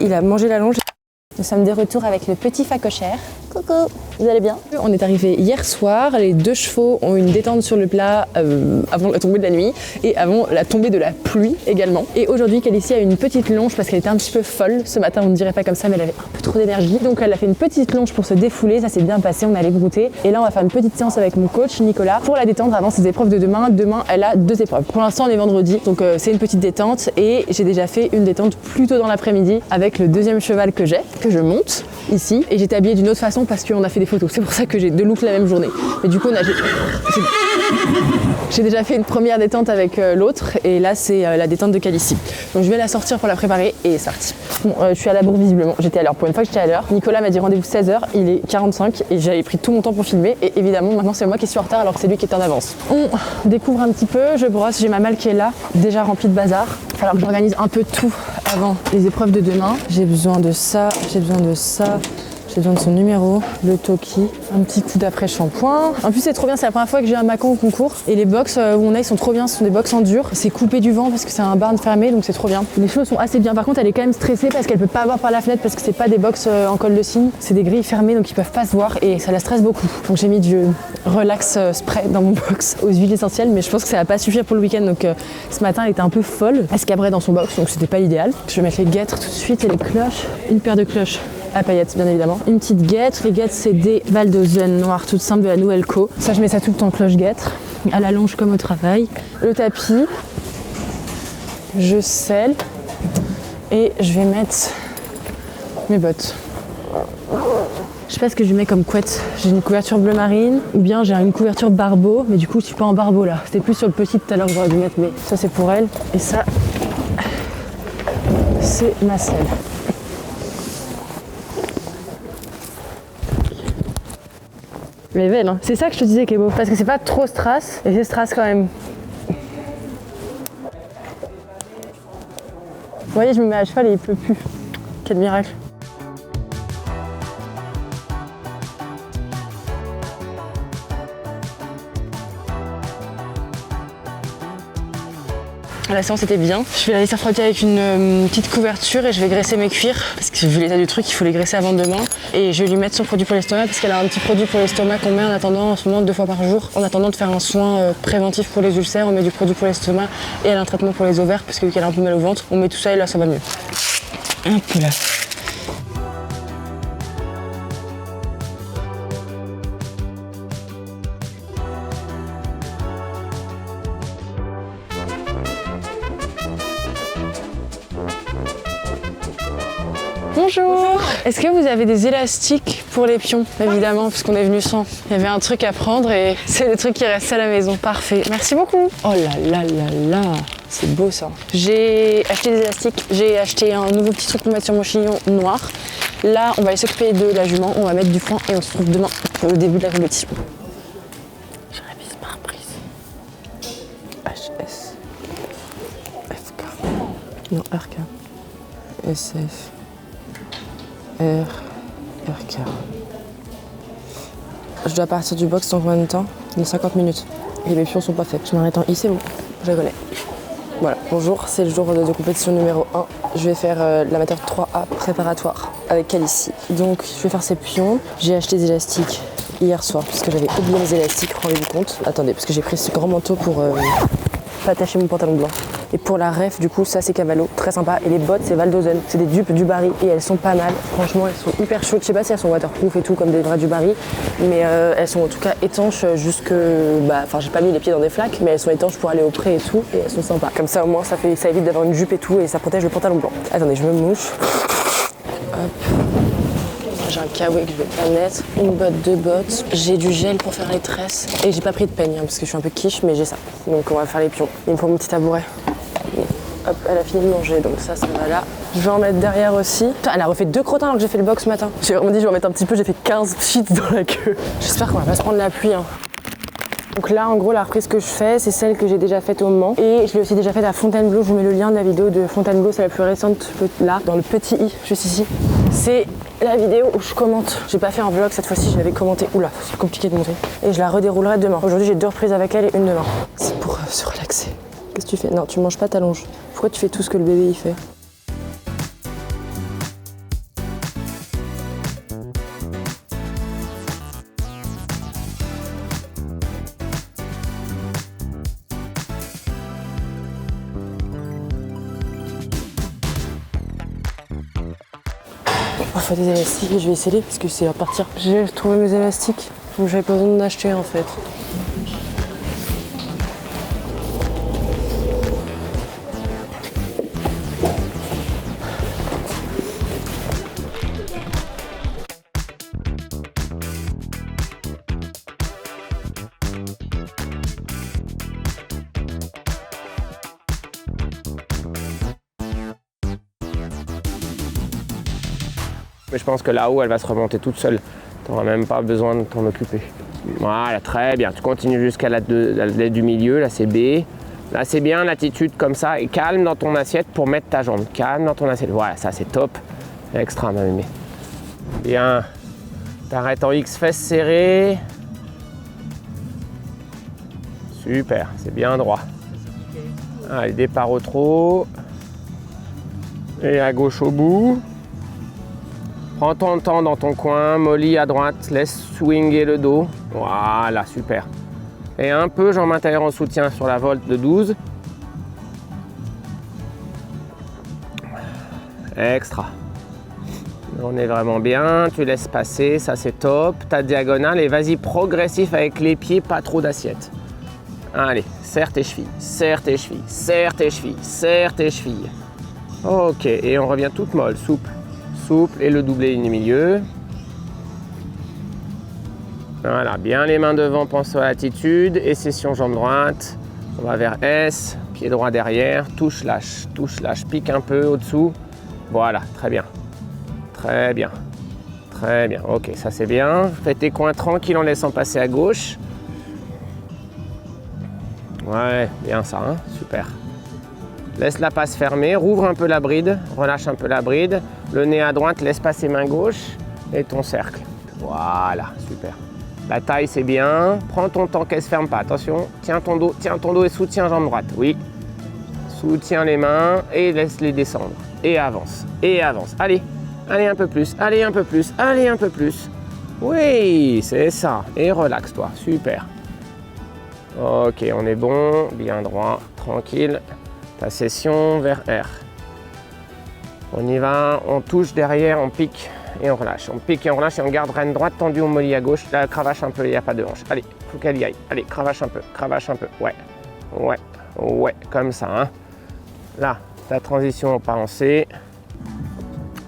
Il a mangé la longe. Nous sommes de retour avec le petit phacochère. Coucou, vous allez bien? On est arrivé hier soir, les deux chevaux ont une détente sur le plat avant la tombée de la nuit et avant la tombée de la pluie également. Et aujourd'hui, Calicie a une petite longe parce qu'elle était un petit peu folle. Ce matin, on ne dirait pas comme ça, mais elle avait un peu trop d'énergie. Donc elle a fait une petite longe pour se défouler, ça s'est bien passé, on allait brouter. Et là, on va faire une petite séance avec mon coach Nicolas pour la détendre avant ses épreuves de demain. Demain, elle a 2 épreuves. Pour l'instant, on est vendredi, donc c'est une petite détente et j'ai déjà fait une détente plus tôt dans l'après-midi avec le deuxième cheval que je monte ici. Et j'étais habillée d'une autre façon parce qu'on a fait des photos. C'est pour ça que j'ai 2 looks la même journée. Mais du coup, j'ai déjà fait une première détente avec l'autre et là, c'est la détente de Calicie. Donc je vais la sortir pour la préparer et c'est parti. Bon, je suis à la bourre visiblement. J'étais à l'heure. Pour une fois que j'étais à l'heure, Nicolas m'a dit rendez-vous 16h. Il est 45 et j'avais pris tout mon temps pour filmer. Et évidemment, maintenant, c'est moi qui suis en retard alors que c'est lui qui est en avance. On découvre un petit peu. Je brosse. J'ai ma malle qui est là, déjà remplie de bazar. Il va falloir que j'organise un peu tout avant les épreuves de demain. J'ai besoin de ça, j'ai besoin de ça. J'ai besoin de son numéro, le Toki, un petit coup d'après-shampoing. En plus, c'est trop bien, c'est la première fois que j'ai un Macon au concours. Et les box où on est, ils sont trop bien, ce sont des box en dur. C'est coupé du vent parce que c'est un barn fermé, donc c'est trop bien. Les choses sont assez bien. Par contre, elle est quand même stressée parce qu'elle peut pas voir par la fenêtre parce que c'est pas des box en colle de cygne. C'est des grilles fermées, donc ils peuvent pas se voir et ça la stresse beaucoup. Donc j'ai mis du relax spray dans mon box aux huiles essentielles, mais je pense que ça va pas suffire pour le week-end. Donc ce matin, elle était un peu folle. Elle se cabrait dans son box, donc c'était pas idéal. Je vais mettre les guêtres tout de suite et les cloches. Une paire de cloches à paillettes, bien évidemment. Une petite guêtre. Les guêtres, c'est des Valdozen noires toutes simples de la Nouvelle Co. Ça, je mets ça tout le temps, cloche-guêtre. À la longe comme au travail. Le tapis. Je scelle. Et je vais mettre mes bottes. Je sais pas ce que je mets comme couette. J'ai une couverture bleu marine ou bien j'ai une couverture barbeau, mais du coup, je suis pas en barbeau là. C'était plus sur le petit tout à l'heure que j'aurais dû mettre, mais ça, c'est pour elle. Et ça, c'est ma selle. Mais belle, hein. C'est ça que je te disais qui est beau. Parce que c'est pas trop strass, et c'est strass quand même. Vous voyez, je me mets à cheval et il pleut plus. Quel miracle. La séance était bien. Je vais la laisser refroidir avec une petite couverture et je vais graisser mes cuirs parce que vu l'état du truc, il faut les graisser avant demain. Et je vais lui mettre son produit pour l'estomac parce qu'elle a un petit produit pour l'estomac qu'on met en attendant en ce moment 2 fois par jour. En attendant de faire un soin préventif pour les ulcères, on met du produit pour l'estomac et elle a un traitement pour les ovaires parce que vu qu'elle a un peu mal au ventre, on met tout ça et là ça va mieux. Un peu là. Bonjour. Est-ce que vous avez des élastiques pour les pions? Évidemment, parce qu'on est venu sans. Il y avait un truc à prendre et c'est des trucs qui restent à la maison. Parfait. Merci beaucoup. Oh là là là là. C'est beau ça. J'ai acheté des élastiques. J'ai acheté un nouveau petit truc pour mettre sur mon chignon noir. Là, on va aller s'occuper de la jument. On va mettre du foin et on se retrouve demain pour le début de la compétition. Je révise par prise. HS. FK. Non, RK. SF. RK. Je dois partir du box dans combien de temps? Dans 50 minutes. Et mes pions sont pas faits. Je m'arrête en I, c'est bon. Je rigolais. Voilà, bonjour, c'est le jour de compétition numéro 1. Je vais faire l'amateur 3A préparatoire avec Calicie. Donc je vais faire ces pions. J'ai acheté des élastiques hier soir puisque j'avais oublié mes élastiques, rendez-vous compte. Attendez, parce que j'ai pris ce grand manteau pour pas attacher mon pantalon blanc. Et pour la ref, du coup, ça c'est Cavallo, très sympa. Et les bottes, c'est Valdozen. C'est des dupes du Barry et elles sont pas mal. Franchement, elles sont hyper chaudes. Je sais pas si elles sont waterproof et tout, comme des vrais du Barry. Mais elles sont en tout cas étanches jusque. Enfin, j'ai pas mis les pieds dans des flaques, mais elles sont étanches pour aller au pré et tout. Et elles sont sympas. Comme ça, au moins, ça évite d'avoir une jupe et tout. Et ça protège le pantalon blanc. Attendez, je me mouche. Hop. J'ai un kawaii que je vais pas mettre, une botte, 2 bottes, j'ai du gel pour faire les tresses et j'ai pas pris de peigne parce que je suis un peu quiche mais j'ai ça. Donc on va faire les pions. Il me faut mon petit tabouret. Hop, elle a fini de manger donc ça va là. Je vais en mettre derrière aussi. Putain, elle a refait 2 crottins alors que j'ai fait le box ce matin. J'ai vraiment dit je vais en mettre un petit peu, j'ai fait 15 sheets dans la queue. J'espère qu'on va pas se prendre la pluie. Hein. Donc là, en gros, la reprise que je fais, c'est celle que j'ai déjà faite au Mans. Et je l'ai aussi déjà faite à Fontainebleau. Je vous mets le lien de la vidéo de Fontainebleau, c'est la plus récente, là, dans le petit i, juste ici. C'est la vidéo où je commente. J'ai pas fait un vlog cette fois-ci, je l'avais commenté. Oula, c'est compliqué de montrer. Et je la redéroulerai demain. Aujourd'hui, j'ai 2 reprises avec elle et une demain. C'est pour se relaxer. Qu'est-ce que tu fais? Non, tu manges pas ta longe. Pourquoi tu fais tout ce que le bébé y fait? Il faut des élastiques et je vais essayer parce que c'est à partir. J'ai trouvé mes élastiques, donc j'avais pas besoin d'en acheter en fait. Mais je pense que là-haut, elle va se remonter toute seule. Tu n'auras même pas besoin de t'en occuper. Voilà, très bien. Tu continues jusqu'à la du milieu, là c'est B. Là c'est bien l'attitude comme ça. Et calme dans ton assiette pour mettre ta jambe. Calme dans ton assiette. Voilà, ça c'est top. Extra, ma mémé. Bien. T'arrêtes en X, fesses serrées. Super, c'est bien droit. Allez, départ au trot. Et à gauche au bout. Prends ton temps dans ton coin, molly à droite, laisse swinger le dos. Voilà, super. Et un peu jambe intérieure en soutien sur la volte de 12. Extra. On est vraiment bien, tu laisses passer, ça c'est top. Ta diagonale et vas-y progressif avec les pieds, pas trop d'assiette. Allez, serre tes chevilles, serre tes chevilles, serre tes chevilles, serre tes chevilles. Ok, et on revient toute molle, souple. Souple et le doublé ligne du milieu. Voilà, bien les mains devant, pense à l'attitude et session jambe droite. On va vers S, pied droit derrière, touche, lâche, pique un peu au-dessous. Voilà, très bien. Très bien. Très bien. Ok, ça c'est bien. Fais tes coins tranquilles en laissant passer à gauche. Ouais, bien ça, hein, super. Laisse la passe fermée, rouvre un peu la bride, relâche un peu la bride. Le nez à droite, laisse passer main gauche et ton cercle. Voilà, super. La taille, c'est bien. Prends ton temps qu'elle ne se ferme pas. Attention, tiens ton dos et soutiens jambe droite. Oui. Soutiens les mains et laisse-les descendre. Et avance, et avance. Allez, allez un peu plus, allez un peu plus, allez un peu plus. Oui, c'est ça. Et relaxe-toi, super. Ok, on est bon, bien droit, tranquille. Ta session vers R. On y va, on touche derrière, on pique et on relâche. On pique et on relâche et on garde reine droite tendue au molly à gauche. Là, cravache un peu, il n'y a pas de hanche. Allez, faut qu'elle y aille. Allez, cravache un peu, cravache un peu. Ouais, ouais, ouais, comme ça. Hein. Là, ta transition au pas en C.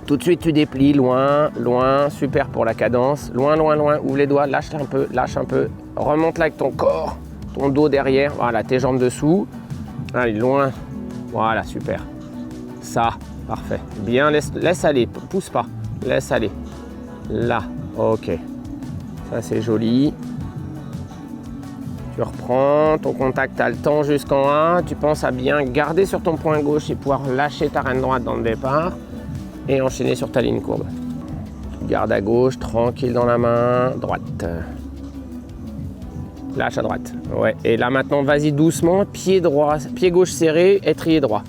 Tout de suite, tu déplies loin, loin, super pour la cadence. Loin, loin, loin, ouvre les doigts, lâche un peu, lâche un peu. Remonte là avec ton corps, ton dos derrière. Voilà, tes jambes dessous. Allez, loin. Voilà, super. Ça, parfait. Bien, laisse aller, pousse pas. Laisse aller. Là, ok. Ça, c'est joli. Tu reprends, ton contact a le temps jusqu'en A. Tu penses à bien garder sur ton point gauche et pouvoir lâcher ta reine droite dans le départ. Et enchaîner sur ta ligne courbe. Tu gardes à gauche, tranquille dans la main, droite. Lâche à droite. Ouais. Et là maintenant, vas-y doucement, pied droit, pied gauche serré, étrier droit.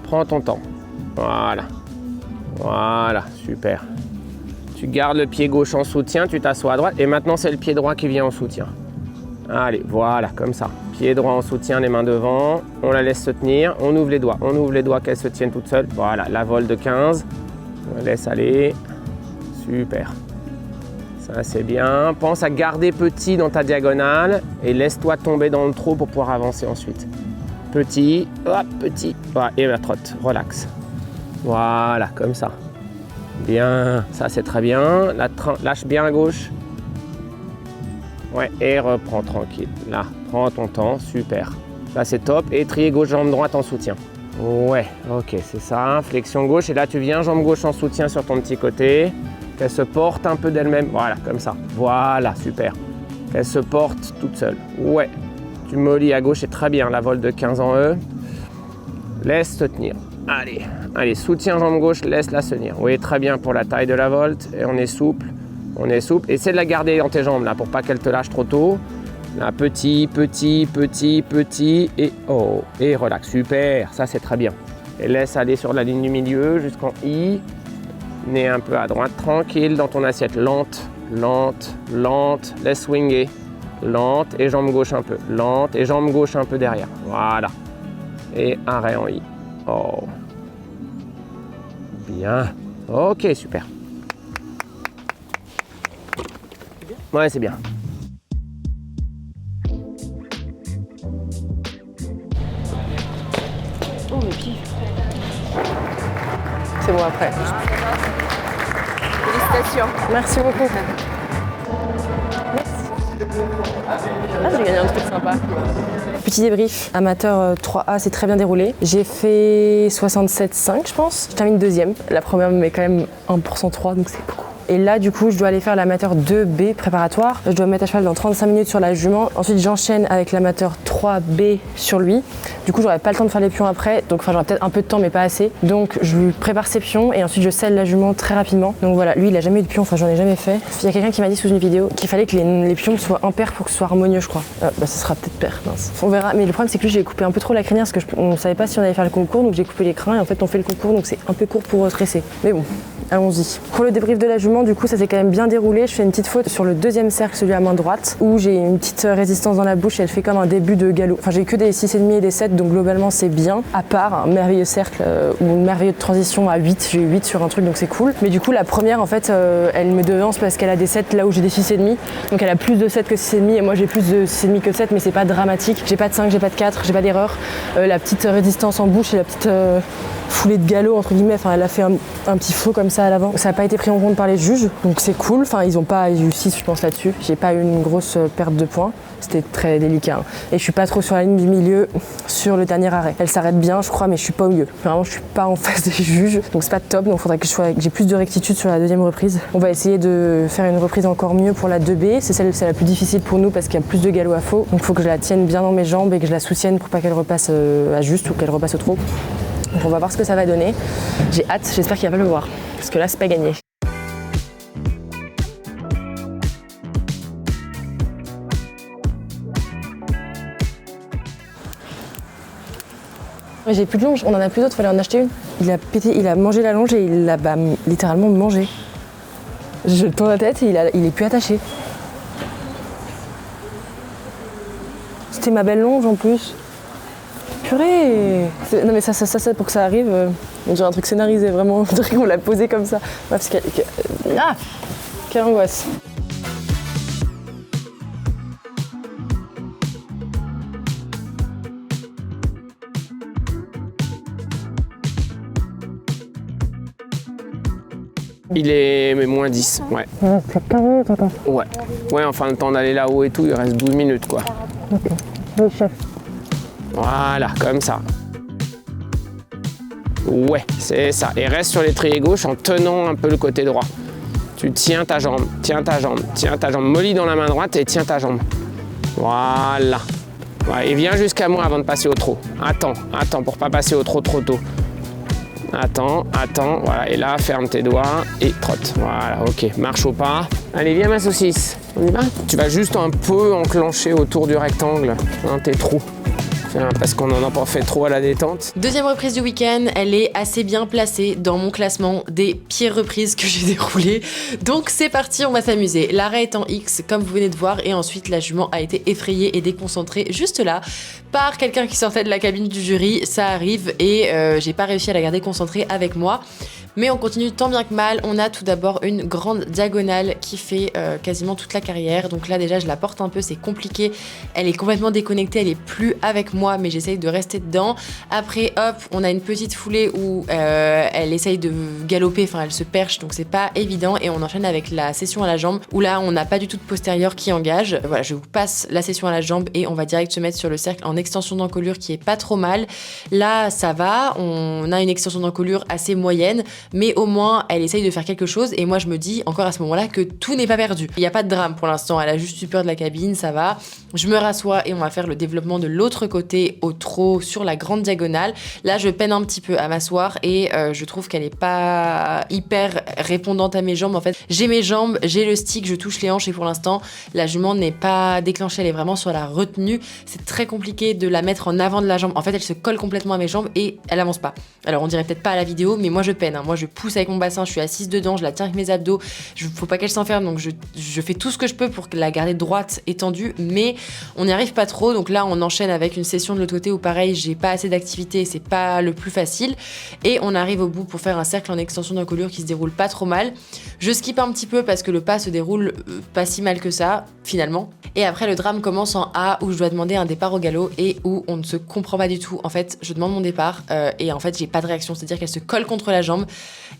Prends ton temps. Voilà. Voilà, super. Tu gardes le pied gauche en soutien, tu t'assois à droite. Et maintenant, c'est le pied droit qui vient en soutien. Allez, voilà, comme ça. Pied droit en soutien, les mains devant. On la laisse se tenir. On ouvre les doigts. On ouvre les doigts qu'elle se tienne toute seule. Voilà, la vol de 15. On la laisse aller. Super. Ça, c'est bien. Pense à garder petit dans ta diagonale et laisse-toi tomber dans le trot pour pouvoir avancer ensuite. Petit, hop, petit. Voilà, et la trotte, relax. Voilà, comme ça. Bien, ça c'est très bien. Lâche bien à gauche. Ouais, et reprends tranquille. Là, prends ton temps, super. Là, c'est top. Étrier gauche, jambe droite en soutien. Ouais, ok, c'est ça. Flexion gauche. Et là, tu viens, jambe gauche en soutien sur ton petit côté. Qu'elle se porte un peu d'elle-même. Voilà, comme ça. Voilà, super. Qu'elle se porte toute seule. Ouais. Tu mollis à gauche, c'est très bien. La volte de 15 en E. Laisse te tenir. Allez, allez, soutiens jambe gauche, laisse-la se tenir. Oui, très bien pour la taille de la volte. Et on est souple. On est souple. Essaie de la garder dans tes jambes, là, pour pas qu'elle te lâche trop tôt. Là, petit, petit, petit, petit. Et oh, et relax. Super. Ça, c'est très bien. Et laisse aller sur la ligne du milieu jusqu'en I. Nez un peu à droite, tranquille dans ton assiette, lente, lente, lente, laisse swinger, lente et jambe gauche un peu, lente et jambe gauche un peu derrière, voilà. Et arrêt en I. Oh. Bien. Ok, super. Ouais, c'est bien. Oh, mes pieds. C'est bon après. Félicitations. Merci beaucoup. Ah, j'ai gagné un truc sympa. Petit débrief, amateur 3A, c'est très bien déroulé. J'ai fait 67,5 je pense. Je termine deuxième. La première me met quand même 1% 3, donc c'est beaucoup. Et là, du coup, je dois aller faire l'amateur 2B préparatoire. Je dois me mettre à cheval dans 35 minutes sur la jument. Ensuite, j'enchaîne avec l'amateur 3B sur lui. Du coup, j'aurai pas le temps de faire les pions après. Donc, j'aurai peut-être un peu de temps, mais pas assez. Donc, je lui prépare ses pions et ensuite, je selle la jument très rapidement. Donc voilà, lui, il a jamais eu de pions. Enfin, j'en ai jamais fait. Il y a quelqu'un qui m'a dit sous une vidéo qu'il fallait que les pions soient impairs pour que ce soit harmonieux, je crois. Ce sera peut-être pair, mince. On verra. Mais le problème, c'est que lui, j'ai coupé un peu trop la crinière parce que on savait pas si on allait faire le concours. Donc, j'ai coupé les crins et en fait, on fait le concours. Donc, c'est un peu court pour stresser. Mais bon. Allons-y. Pour le débrief de la jument, du coup, ça s'est quand même bien déroulé. Je fais une petite faute sur le deuxième cercle, celui à main droite, où j'ai une petite résistance dans la bouche et elle fait comme un début de galop. Enfin, j'ai que des 6,5 et des 7, donc globalement, c'est bien. À part un merveilleux cercle ou une merveilleuse transition à 8. J'ai eu 8 sur un truc, donc c'est cool. Mais du coup, la première, en fait, elle me devance parce qu'elle a des 7 là où j'ai des 6,5. Donc elle a plus de 7 que 6,5 et moi j'ai plus de 6,5 que 7, mais c'est pas dramatique. J'ai pas de 5, j'ai pas de 4, j'ai pas d'erreur. La petite résistance en bouche et la petite foulée de galop entre guillemets, enfin elle a fait un petit faux comme ça à l'avant. Ça n'a pas été pris en compte par les juges, donc c'est cool. Enfin ils ont pas eu 6 je pense là-dessus. J'ai pas eu une grosse perte de points. C'était très délicat. Et je suis pas trop sur la ligne du milieu sur le dernier arrêt. Elle s'arrête bien je crois, mais je suis pas au milieu. Vraiment je suis pas en face des juges, donc c'est pas top. Donc il faudrait que j'ai plus de rectitude sur la deuxième reprise. On va essayer de faire une reprise encore mieux pour la 2B. C'est la plus difficile pour nous parce qu'il y a plus de galop à faux. Donc il faut que je la tienne bien dans mes jambes et que je la soutienne pour pas qu'elle repasse à juste ou qu'elle repasse au trop. Donc on va voir ce que ça va donner. J'ai hâte, j'espère qu'il va pas pleuvoir. Parce que là, c'est pas gagné. J'ai plus de longe, on en a plus d'autres, fallait en acheter une. Il a pété, il a mangé la longe et il l'a littéralement mangé. Je tourne la tête et il est plus attaché. C'était ma belle longe en plus. Purée! Non mais ça pour que ça arrive, on dirait un truc scénarisé vraiment, on dirait qu'on l'a posé comme ça. Ouais, parce quelle angoisse! Il est moins 10, ouais. C'est 15 minutes, attends. Ouais, enfin le temps d'aller là-haut et tout, il reste 12 minutes quoi. Ok, oui chef. Voilà, comme ça. Ouais, c'est ça. Et reste sur l'étrier gauche en tenant un peu le côté droit. Tu tiens ta jambe, mollis dans la main droite et tiens ta jambe. Voilà. Ouais, et viens jusqu'à moi avant de passer au trot. Attends pour pas passer au trot trop tôt. Attends, voilà. Et là, ferme tes doigts et trotte. Voilà, ok. Marche au pas. Allez, viens ma saucisse. On y va? Tu vas juste un peu enclencher autour du rectangle, hein, tes trous. Parce qu'on en a pas fait trop à la détente. Deuxième reprise du week-end, elle est assez bien placée dans mon classement des pires reprises que j'ai déroulées. Donc c'est parti, on va s'amuser. L'arrêt est en X, comme vous venez de voir, et ensuite la jument a été effrayée et déconcentrée juste là par quelqu'un qui sortait de la cabine du jury. Ça arrive et j'ai pas réussi à la garder concentrée avec moi. Mais on continue tant bien que mal. On a tout d'abord une grande diagonale qui fait quasiment toute la carrière. Donc là déjà je la porte un peu, c'est compliqué. Elle est complètement déconnectée, elle est plus avec moi, mais j'essaye de rester dedans. Après hop, on a une petite foulée où elle essaye de galoper, enfin elle se perche, donc c'est pas évident. Et on enchaîne avec la session à la jambe où là on n'a pas du tout de postérieur qui engage. Voilà, je vous passe la session à la jambe et on va direct se mettre sur le cercle en extension d'encolure qui est pas trop mal. Là ça va, on a une extension d'encolure assez moyenne, mais au moins elle essaye de faire quelque chose. Et moi je me dis encore à ce moment-là que tout n'est pas perdu. Il n'y a pas de drame pour l'instant, elle a juste eu peur de la cabine, ça va. Je me rassois et on va faire le développement de l'autre côté au trot sur la grande diagonale. Là je peine un petit peu à m'asseoir et je trouve qu'elle est pas hyper répondante à mes jambes. En fait j'ai mes jambes, j'ai le stick, je touche les hanches et pour l'instant la jument n'est pas déclenchée, elle est vraiment sur la retenue. C'est très compliqué de la mettre en avant de la jambe. En fait elle se colle complètement à mes jambes et elle avance pas. Alors on dirait peut-être pas à la vidéo, mais moi je peine, hein. Moi moi je pousse avec mon bassin, je suis assise dedans, je la tiens avec mes abdos, faut pas qu'elle s'enferme, donc je fais tout ce que je peux pour la garder droite et tendue, mais on n'y arrive pas trop. Donc là on enchaîne avec une session de l'autre côté où pareil j'ai pas assez d'activité, c'est pas le plus facile, et on arrive au bout pour faire un cercle en extension d'encolure qui se déroule pas trop mal. Je skip un petit peu parce que le pas se déroule pas si mal que ça finalement, et après le drame commence en A où je dois demander un départ au galop et où on ne se comprend pas du tout. En fait je demande mon départ et en fait j'ai pas de réaction, c'est-à-dire qu'elle se colle contre la jambe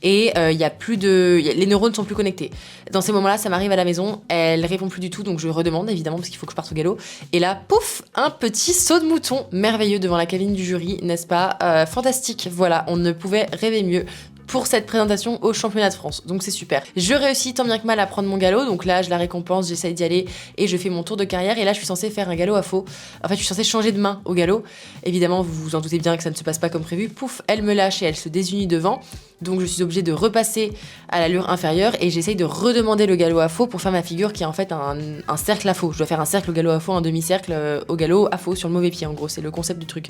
et les neurones sont plus connectés. Dans ces moments-là ça m'arrive à la maison, elle répond plus du tout, donc je redemande évidemment parce qu'il faut que je parte au galop, et là pouf, un petit saut de mouton merveilleux devant la cabine du jury, n'est-ce pas? Fantastique, voilà, on ne pouvait rêver mieux pour cette présentation au championnat de France, donc c'est super. Je réussis tant bien que mal à prendre mon galop, donc là je la récompense, j'essaye d'y aller et je fais mon tour de carrière, et là je suis censée faire un galop à faux. En fait je suis censée changer de main au galop, évidemment vous vous en doutez bien que ça ne se passe pas comme prévu, pouf, elle me lâche et elle se désunit devant, donc je suis obligée de repasser à l'allure inférieure et j'essaye de redemander le galop à faux pour faire ma figure qui est en fait un cercle à faux. Je dois faire un cercle au galop à faux, un demi-cercle au galop à faux sur le mauvais pied, en gros c'est le concept du truc.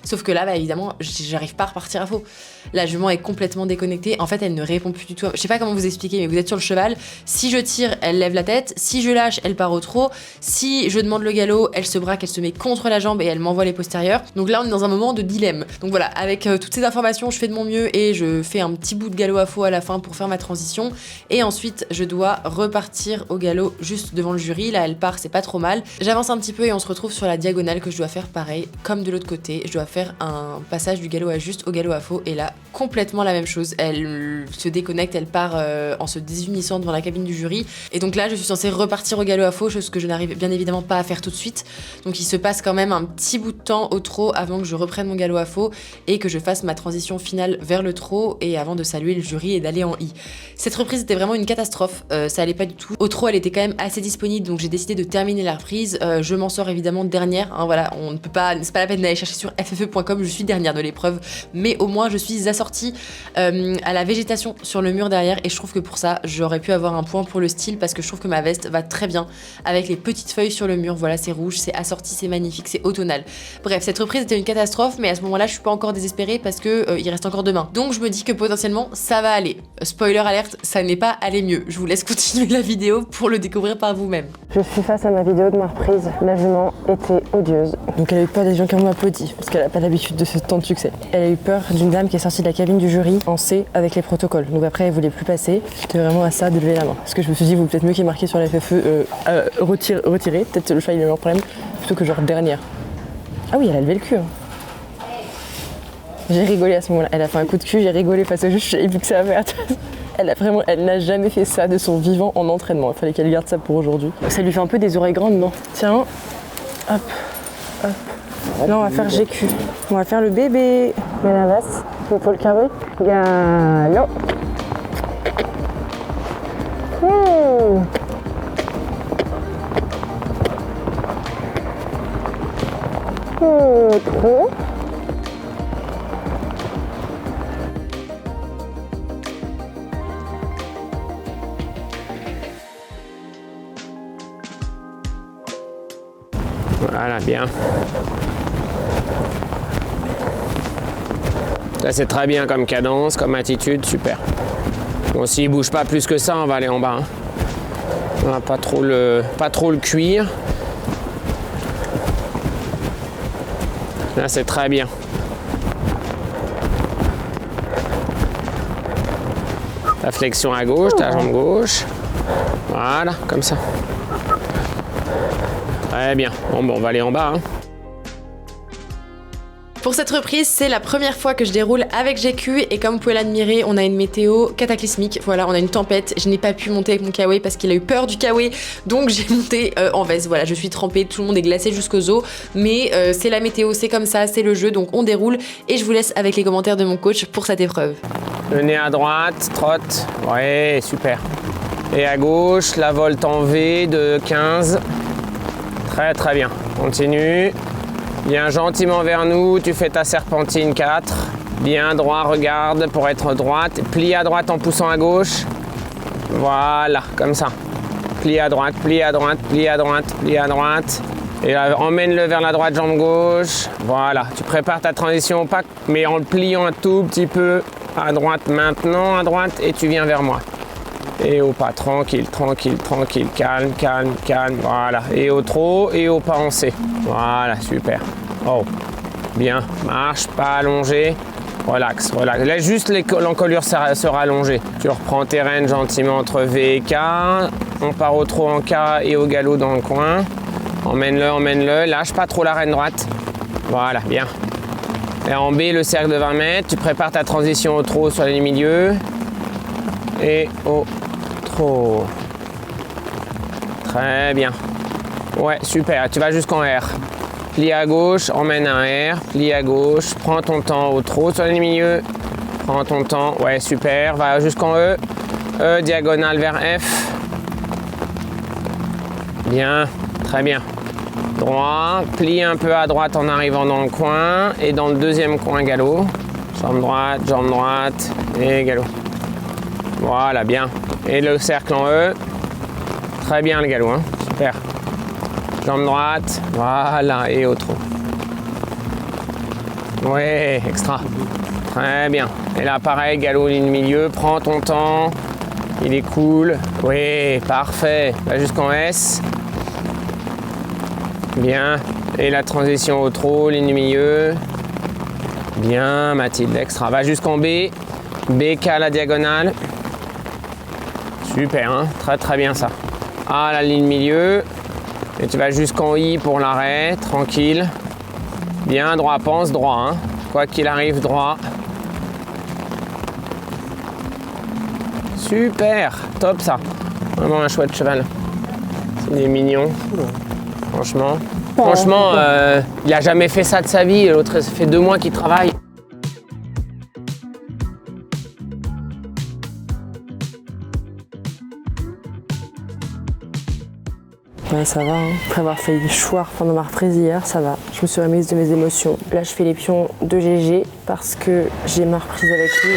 Sauf que là bah, évidemment j'arrive pas à repartir à faux. La jument est complètement déconnectée, en fait elle ne répond plus du tout. Je sais pas comment vous expliquer, mais vous êtes sur le cheval, si je tire elle lève la tête, si je lâche elle part au trot, si je demande le galop elle se braque, elle se met contre la jambe et elle m'envoie les postérieurs. Donc là on est dans un moment de dilemme. Donc voilà, avec toutes ces informations je fais de mon mieux et je fais un petit bout de galop à faux à la fin pour faire ma transition, et ensuite je dois repartir au galop juste devant le jury. Là elle part, c'est pas trop mal, j'avance un petit peu et on se retrouve sur la diagonale que je dois faire pareil comme de l'autre côté. Je dois faire un passage du galop à juste au galop à faux, et là complètement la même chose, elle se déconnecte, elle part en se désunissant devant la cabine du jury, et donc là je suis censée repartir au galop à faux, chose que je n'arrive bien évidemment pas à faire tout de suite. Donc il se passe quand même un petit bout de temps au trot avant que je reprenne mon galop à faux et que je fasse ma transition finale vers le trot, et avant de saluer le jury et d'aller en I. Cette reprise était vraiment une catastrophe, ça allait pas du tout. Au trot elle était quand même assez disponible, donc j'ai décidé de terminer la reprise. Je m'en sors évidemment dernière, hein, voilà, on ne peut pas, c'est pas la peine d'aller chercher sur ffE.com, je suis dernière de l'épreuve, mais au moins je suis assortie à la végétation sur le mur derrière, et je trouve que pour ça j'aurais pu avoir un point pour le style, parce que je trouve que ma veste va très bien avec les petites feuilles sur le mur. Voilà, c'est rouge, c'est assorti, c'est magnifique, c'est automnal. Bref, cette reprise était une catastrophe, mais à ce moment-là je suis pas encore désespérée parce que il reste encore 2 mains, donc je me dis que potentiellement ça va aller. Spoiler alerte, ça n'est pas allé mieux. Je vous laisse continuer la vidéo pour le découvrir par vous-même. Je suis face à ma vidéo de ma reprise. La jument était odieuse. Donc elle a eu peur des gens qui ont applaudi, parce qu'elle n'a pas l'habitude de ce temps de succès. Elle a eu peur d'une dame qui est sortie de la cabine du jury en C avec les protocoles. Donc après elle voulait plus passer. J'étais vraiment à ça de lever la main. Parce que je me suis dit, vous peut-être mieux qu'il est marqué sur la FFE retirer. Peut-être le cheval il a eu un problème, plutôt que genre dernière. Ah oui, elle a levé le cul. Hein. J'ai rigolé à ce moment-là. Elle a fait un coup de cul, j'ai rigolé face au juge, j'ai vu que ça avait elle n'a jamais fait ça de son vivant en entraînement. Il fallait qu'elle garde ça pour aujourd'hui. Ça lui fait un peu des oreilles grandes, non? Tiens, hop, hop. Là, on va faire GQ. On va faire le bébé. Mais la vasse, il faut le carré. Galop. Trop. Voilà, bien. Ça c'est très bien comme cadence, comme attitude, super. Bon, s'il bouge pas plus que ça, on va aller en bas. Hein. On va pas trop le cuire. Là c'est très bien. Ta flexion à gauche, ta jambe gauche. Voilà, comme ça. Très bien. Bon, on va aller en bas. Hein. Pour cette reprise, c'est la première fois que je déroule avec GQ, et comme vous pouvez l'admirer, on a une météo cataclysmique. Voilà, on a une tempête. Je n'ai pas pu monter avec mon kawaii parce qu'il a eu peur du kawaii, donc j'ai monté en veste. Voilà, je suis trempée, tout le monde est glacé jusqu'aux os, mais c'est la météo, c'est comme ça, c'est le jeu, donc on déroule, et je vous laisse avec les commentaires de mon coach pour cette épreuve. Le nez à droite, trotte. Ouais, super. Et à gauche, la volte en V de 15. Très très bien. Continue. Viens gentiment vers nous, tu fais ta serpentine 4. Bien droit, regarde pour être droite. Plie à droite en poussant à gauche. Voilà, comme ça. Plie à droite, plie à droite, plie à droite, plie à droite. Et là, emmène-le vers la droite, jambe gauche. Voilà, tu prépares ta transition, pas, mais en le pliant un tout petit peu. À droite maintenant, à droite, et tu viens vers moi. Et au pas, tranquille, tranquille, tranquille, calme, calme, calme, voilà. Et au trot, et au pas en C. Voilà, super. Oh, bien, marche, pas allongé. Relax, relax. Laisse juste l'encolure se rallonger. Tu reprends tes rênes gentiment entre V et K. On part au trot en K et au galop dans le coin. Emmène-le, emmène-le. Lâche pas trop la reine droite. Voilà, bien. Et en B, le cercle de 20 mètres. Tu prépares ta transition au trot sur les milieux. Et au trot. Très bien. Ouais, super. Tu vas jusqu'en R. Plie à gauche, emmène un R. Plie à gauche. Prends ton temps au trot sur les milieux. Prends ton temps. Ouais, super. Va jusqu'en E. E, diagonale vers F. Bien. Très bien. Droit. Plie un peu à droite en arrivant dans le coin. Et dans le deuxième coin, galop. Jambe droite et galop. Voilà, bien. Et le cercle en E. Très bien le galop, hein. Super. Jambe droite. Voilà, et au trot. Ouais, extra. Très bien. Et là, pareil, galop, ligne milieu. Prends ton temps. Il est cool. Oui, parfait. Va jusqu'en S. Bien. Et la transition au trot, ligne milieu. Bien, Mathilde, extra. Va jusqu'en B. BK à la diagonale. Super, hein, très très bien ça. À la ligne milieu. Et tu vas jusqu'en I pour l'arrêt, tranquille. Bien, droit, pense droit. Hein. Quoi qu'il arrive, droit. Super, top ça. Vraiment un chouette cheval. Il est mignon. Franchement. Franchement, il a jamais fait ça de sa vie. L'autre, ça fait 2 mois qu'il travaille. Ouais, ça va, hein. Après avoir fait choir pendant ma reprise hier, ça va. Je me suis remise de mes émotions. Là, je fais les pions de GG parce que j'ai ma reprise avec lui.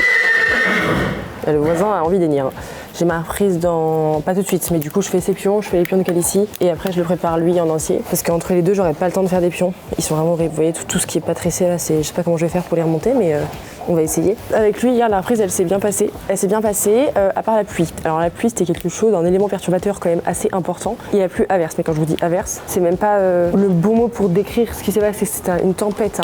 Et le voisin a envie d'énir. J'ai ma reprise dans... pas tout de suite, mais du coup, je fais ses pions, je fais les pions de Calici et après, je le prépare lui en entier. Parce qu'entre les deux, j'aurais pas le temps de faire des pions. Ils sont vraiment... Vous voyez, tout ce qui est pas tressé là, je sais pas comment je vais faire pour les remonter, mais on va essayer. Avec lui, hier, la reprise, elle s'est bien passée. Elle s'est bien passée, à part la pluie. Alors la pluie, c'était quelque chose, un élément perturbateur quand même assez important. Il a plu averse, mais quand je vous dis averse, c'est même pas le bon mot pour décrire ce qui s'est passé. C'était une tempête,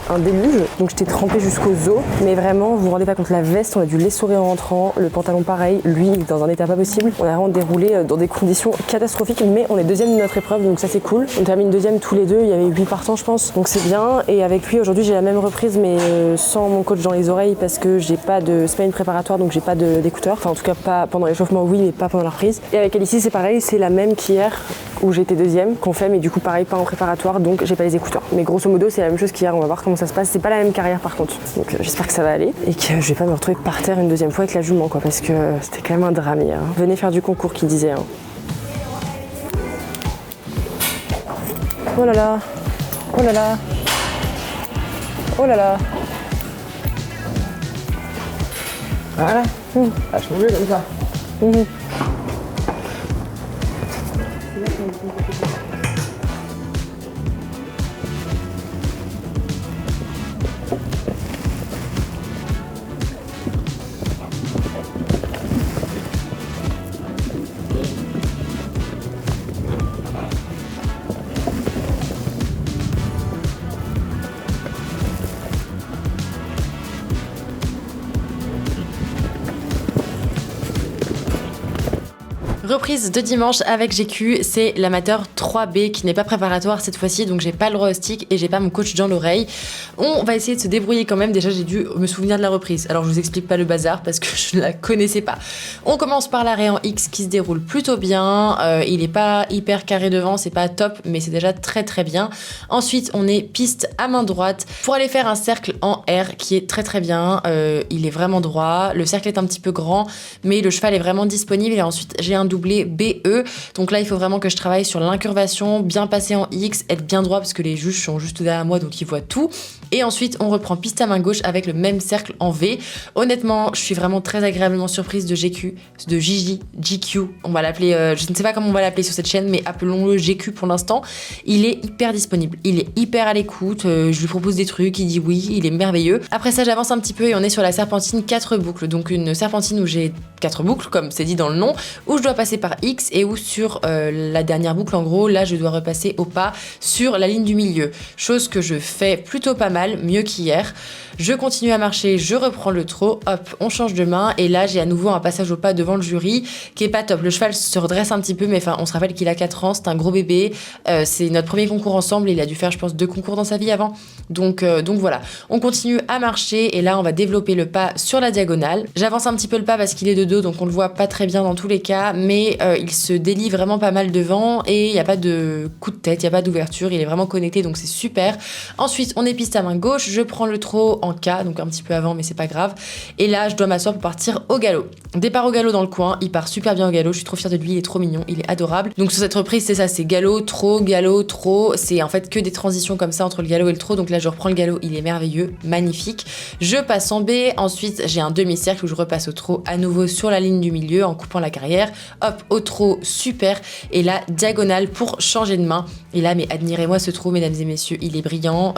un déluge. Donc j'étais trempée jusqu'aux os. Mais vraiment, vous vous rendez pas compte, la veste, on a dû l'essorer en rentrant. Le pantalon pareil, lui, dans un état pas possible. On a vraiment déroulé dans des conditions catastrophiques, mais on est deuxième de notre épreuve, donc ça c'est cool. On termine deuxième tous les deux, il y avait 8 partants je pense, donc c'est bien. Et avec lui aujourd'hui j'ai la même reprise, mais sans mon coach dans les oreilles parce que j'ai pas de... c'est pas une préparatoire, donc j'ai pas d'écouteurs. Enfin en tout cas pas pendant l'échauffement, oui, mais pas pendant la reprise. Et avec Alicie c'est pareil, c'est la même qu'hier où j'étais deuxième qu'on fait, mais du coup pareil, pas en préparatoire, donc j'ai pas les écouteurs. Mais grosso modo c'est la même chose qu'hier, on va voir comment ça se passe. C'est pas la même carrière par contre, donc j'espère que ça va aller et que je vais pas me retrouver par terre une deuxième fois avec la jument quoi, parce que c'était quand même un drame hier. Venez faire du concours qui disait. Hein. Oh là là, oh là là, oh là là. Voilà, vachement mieux comme ça. Reprise de dimanche avec GQ, c'est l'amateur 3B qui n'est pas préparatoire cette fois-ci, donc j'ai pas le droit au stick et j'ai pas mon coach dans l'oreille. On va essayer de se débrouiller quand même. Déjà j'ai dû me souvenir de la reprise, alors je vous explique pas le bazar parce que je ne la connaissais pas. On commence par l'arrêt en X qui se déroule plutôt bien, il est pas hyper carré devant, c'est pas top, mais c'est déjà très très bien. Ensuite on est piste à main droite pour aller faire un cercle en R qui est très très bien, il est vraiment droit, le cercle est un petit peu grand mais le cheval est vraiment disponible et ensuite j'ai un doublé BE. Donc là, il faut vraiment que je travaille sur l'incurvation, bien passer en X, être bien droit parce que les juges sont juste derrière moi, donc ils voient tout. Et ensuite, on reprend piste à main gauche avec le même cercle en V. Honnêtement, je suis vraiment très agréablement surprise de GQ. On va l'appeler, je ne sais pas comment on va l'appeler sur cette chaîne, mais appelons-le GQ pour l'instant. Il est hyper disponible, il est hyper à l'écoute. Je lui propose des trucs, il dit oui, il est merveilleux. Après ça, j'avance un petit peu et on est sur la serpentine 4 boucles. Donc une serpentine où j'ai 4 boucles, comme c'est dit dans le nom, où je dois passer par X et où sur la dernière boucle, en gros, là, je dois repasser au pas sur la ligne du milieu. Chose que je fais plutôt pas mal, mieux qu'hier. Je continue à marcher, je reprends le trot, hop, on change de main et là j'ai à nouveau un passage au pas devant le jury qui est pas top. Le cheval se redresse un petit peu, mais enfin on se rappelle qu'il a 4 ans, c'est un gros bébé, c'est notre premier concours ensemble, il a dû faire je pense 2 concours dans sa vie avant. Donc voilà, on continue à marcher et là on va développer le pas sur la diagonale. J'avance un petit peu le pas parce qu'il est de dos donc on le voit pas très bien dans tous les cas, mais il se délie vraiment pas mal devant et il n'y a pas de coup de tête, il n'y a pas d'ouverture, il est vraiment connecté donc c'est super. Ensuite on est piste à main gauche, je prends le trot en K, donc un petit peu avant mais c'est pas grave. Et là je dois m'asseoir pour partir au galop. Départ au galop dans le coin, il part super bien au galop, je suis trop fière de lui, il est trop mignon, il est adorable. Donc sur cette reprise c'est ça, c'est galop, trot, c'est en fait que des transitions comme ça entre le galop et le trot. Donc là je reprends le galop, il est merveilleux, magnifique. Je passe en B, ensuite j'ai un demi-cercle où je repasse au trot à nouveau sur la ligne du milieu en coupant la carrière. Hop, au trot, super. Et là diagonale pour changer de main. Et là mais admirez-moi ce trot mesdames et messieurs, il est brillant,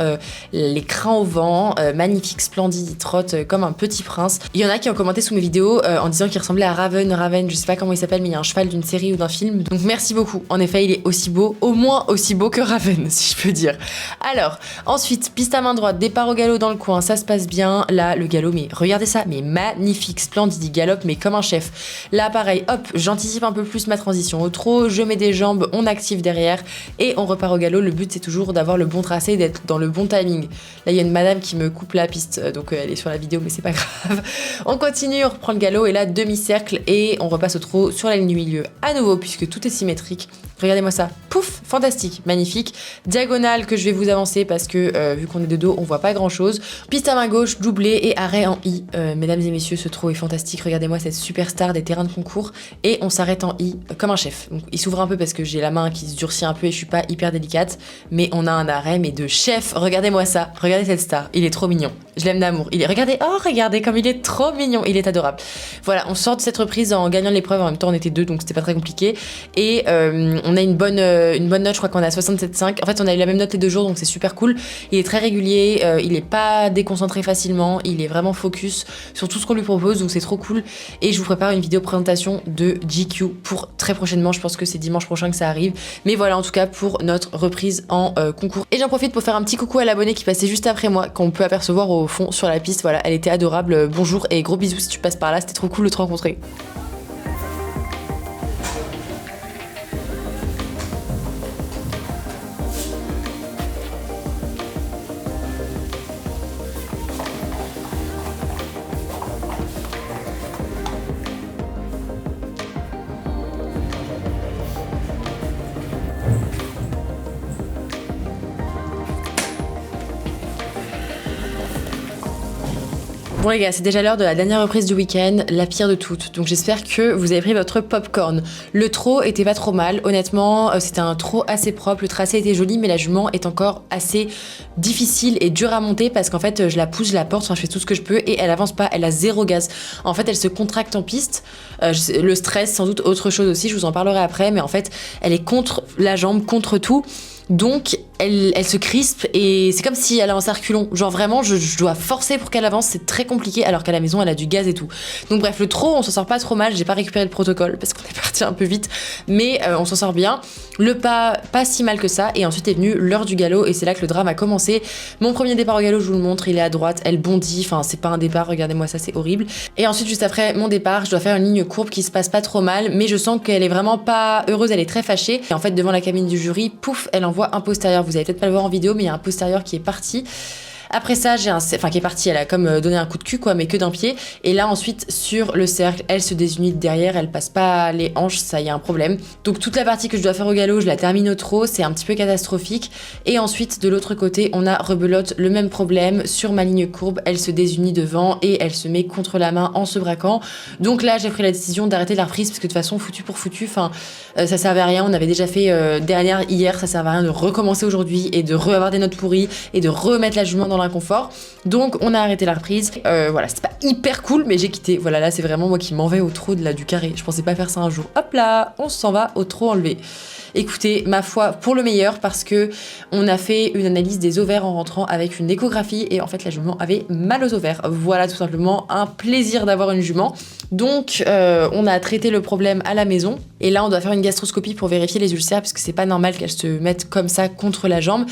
les crins au vent, magnifique, splendide, il trotte comme un petit prince. Il y en a qui ont commenté sous mes vidéos en disant qu'il ressemblait à Raven, je sais pas comment il s'appelle mais il y a un cheval d'une série ou d'un film. Donc merci beaucoup. En effet il est aussi beau, au moins aussi beau que Raven si je peux dire. Alors ensuite piste à main droite, départ au galop dans le coin, ça se passe bien. Là le galop mais regardez ça, mais magnifique, splendide, il galope mais comme un chef. Là pareil, hop, j'anticipe un peu plus ma transition au trot, je mets des jambes, on active derrière et on repart au galop. Le but c'est toujours d'avoir le bon tracé, d'être dans le bon timing. Là il y a une madame qui me coupe la piste donc elle est sur la vidéo mais c'est pas grave. On continue, on reprend le galop et là demi-cercle et on repasse au trot sur la ligne du milieu à nouveau puisque tout est symétrique. Regardez-moi ça, pouf, fantastique, magnifique. Diagonale que je vais vous avancer parce que vu qu'on est de dos on voit pas grand chose. Piste à main gauche, doublé et arrêt en I. Mesdames et messieurs, ce trot est fantastique, regardez-moi cette superstar des terrains de concours et on s'arrête en I comme un chef. Donc, il s'ouvre un peu parce que j'ai la main qui se durcit un peu et je suis pas hyper délicate, mais on a un arrêt mais de chef. Regardez-moi ça, regardez cette star, il est trop mignon, je l'aime d'amour. Il est, regardez comme il est trop mignon, il est adorable. Voilà, on sort de cette reprise en gagnant l'épreuve, en même temps on était 2 donc c'était pas très compliqué et on a une bonne note, je crois qu'on a 67,5. En fait on a eu la même note les 2 jours donc c'est super cool. Il est très régulier, il est pas déconcentré facilement, il est vraiment focus sur tout ce qu'on lui propose donc c'est trop cool. Et je vous prépare une vidéo présentation de GQ pour très prochainement, je pense que c'est dimanche prochain que ça arrive. Mais voilà en tout cas pour notre reprise en concours. Et j'en profite pour faire un petit coucou à l'abonnée qui passait juste après moi, qu'on peut apercevoir au fond sur la piste. Voilà, elle était adorable, bonjour et gros bisous si tu passes par là, c'était trop cool de te rencontrer. Bon les gars, c'est déjà l'heure de la dernière reprise du week-end, la pire de toutes. Donc j'espère que vous avez pris votre popcorn. Le trot était pas trop mal, honnêtement, c'était un trot assez propre, le tracé était joli, mais la jument est encore assez difficile et dure à monter parce qu'en fait je la pousse, je la porte, enfin je fais tout ce que je peux et elle avance pas, elle a 0 gaz. En fait elle se contracte en piste, le stress sans doute autre chose aussi, je vous en parlerai après, mais en fait elle est contre la jambe, contre tout. Donc elle se crispe et c'est comme si elle avançait à reculons. Genre vraiment je dois forcer pour qu'elle avance, c'est très compliqué alors qu'à la maison elle a du gaz et tout. Donc bref, le trot on s'en sort pas trop mal, j'ai pas récupéré le protocole parce qu'on est parti un peu vite, mais on s'en sort bien. Le pas si mal que ça et ensuite est venue l'heure du galop et c'est là que le drame a commencé. Mon premier départ au galop, je vous le montre, il est à droite, elle bondit, enfin c'est pas un départ, regardez-moi ça, c'est horrible. Et ensuite juste après mon départ, je dois faire une ligne courbe qui se passe pas trop mal, mais je sens qu'elle est vraiment pas heureuse, elle est très fâchée. Et en fait devant la cabine du jury, pouf, elle envoie un postérieur. Vous allez peut-être pas le voir en vidéo, mais il y a un postérieur qui est parti. Après ça, qui est partie, elle a comme donné un coup de cul, quoi, mais que d'un pied. Et là, ensuite, sur le cercle, elle se désunit derrière, elle passe pas les hanches, ça y a un problème. Donc toute la partie que je dois faire au galop, je la termine au trot, c'est un petit peu catastrophique. Et ensuite, de l'autre côté, on a rebelote, le même problème. Sur ma ligne courbe, elle se désunit devant et elle se met contre la main en se braquant. Donc là, j'ai pris la décision d'arrêter la reprise parce que de toute façon, foutu pour foutu, ça servait à rien. On avait déjà fait hier, ça servait à rien de recommencer aujourd'hui et de avoir des notes pourries et de remettre la jument dans l'inconfort. Donc on a arrêté la reprise. Voilà, c'était pas hyper cool, mais j'ai quitté. Voilà, là c'est vraiment moi qui m'en vais au trot du carré. Je pensais pas faire ça un jour. Hop là, on s'en va au trot enlevé. Écoutez, ma foi, pour le meilleur, parce que on a fait une analyse des ovaires en rentrant avec une échographie et en fait la jument avait mal aux ovaires. Voilà, tout simplement un plaisir d'avoir une jument. Donc on a traité le problème à la maison et là on doit faire une gastroscopie pour vérifier les ulcères parce que c'est pas normal qu'elle se mette comme ça contre la jambe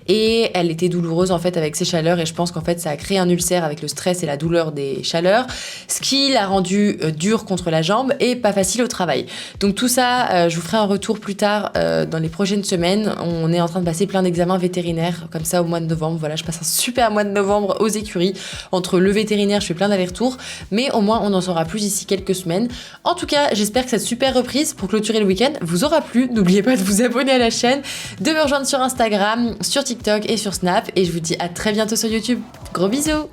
et elle était douloureuse en fait avec ses chaleurs et je pense qu'en fait ça a créé un ulcère avec le stress et la douleur des chaleurs, ce qui l'a rendu dur contre la jambe et pas facile au travail. Donc tout ça, je vous ferai un retour plus tard dans les prochaines semaines. On est en train de passer plein d'examens vétérinaires comme ça au mois de novembre. Voilà, je passe un super mois de novembre aux écuries. Entre le vétérinaire, je fais plein d'allers-retours, mais au moins on en saura plus d'ici quelques semaines. En tout cas, j'espère que cette super reprise pour clôturer le week-end vous aura plu. N'oubliez pas de vous abonner à la chaîne, de me rejoindre sur Instagram, sur TikTok et sur Snap. Et je vous dis à très bientôt sur YouTube. Gros bisous!